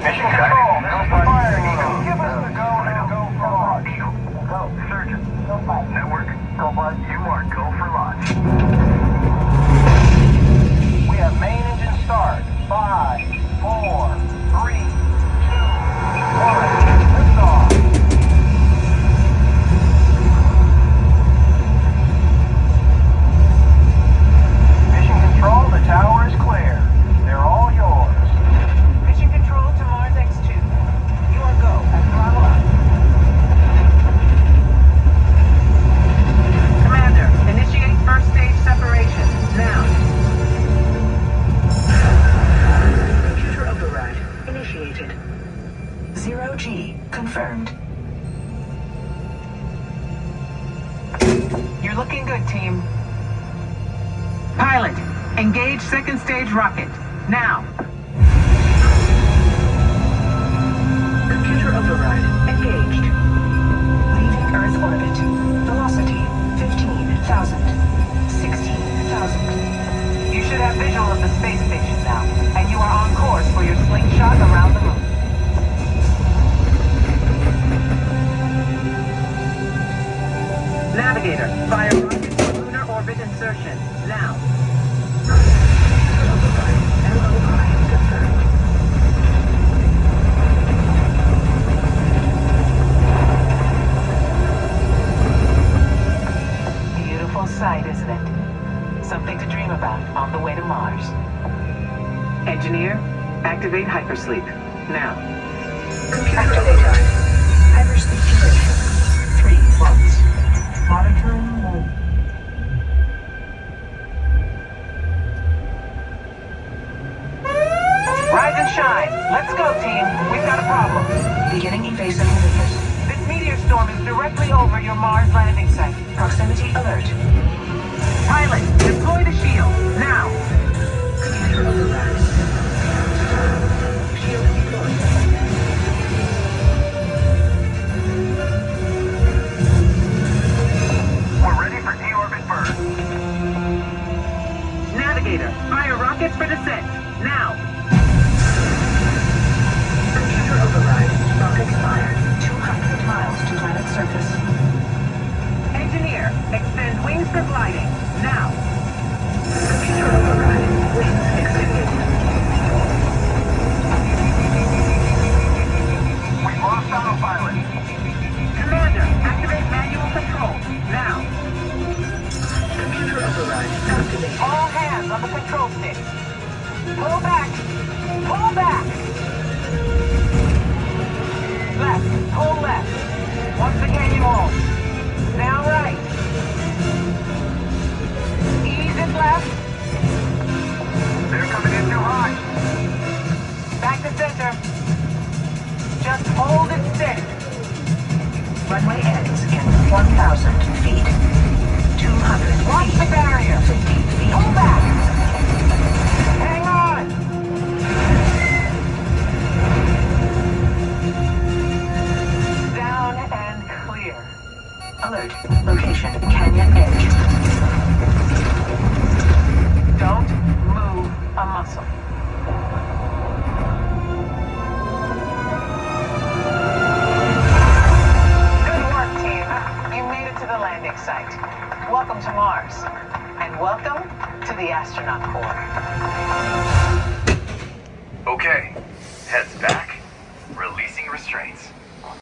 Mission control, this is the fire Eagle. Give us the go for launch. Eagle. Go. Surgeon. Go flight. Network. Go flight. You are go for launch. We have main engine start. 5, 4, 3, 2, 1. Lift off. Mission control, the tower is clear. They're all yours. Mission control to Mars X2. You are go at throttle up. Commander, initiate first stage separation. Now. Computer override initiated. 0G confirmed. You're looking good, team. Pilot, engage second stage rocket. Now. Computer override engaged. Leaving Earth orbit. Velocity 15,000. 16,000. You should have visual of the space station now, and you are on course for your slingshot around the moon. Navigator, fire rocket for lunar orbit insertion. Now. Beautiful sight, isn't it? Something to dream about on the way to Mars. Engineer, activate hypersleep. Now. Activated. Hypersleep duration. 3 months. Monitoring moon. Rise and shine. Let's go, team. We've got a problem. Beginning evasive maneuvers. This meteor storm is directly over your Mars landing site. Proximity alert. Pilot, deploy the shield. Now. Computer override. Shield deployed. We're ready for deorbit burn. Navigator, fire rockets for descent. Now. Computer override. Rockets fired. 200 miles to planet surface. Engineer, extend wings for gliding. Now. Computer override. Wings extended. We've lost autopilot. Commander, activate manual control. Now. Computer override activated. All hands on the control stick. Pull back. Pull back. Left. Pull left. Once again, you hold. Now right. Ease it left. They're coming in too high. Back to center. Just hold it steady. Runway ends in 1,000 feet. 200 Watch feet. The barrier. 50 feet. Pull back. Hang on. Down and clear. Alert. Location Canyon Edge. Don't move a muscle. Good work, team. You made it to the landing site. Welcome to Mars. And welcome to the Astronaut Corps.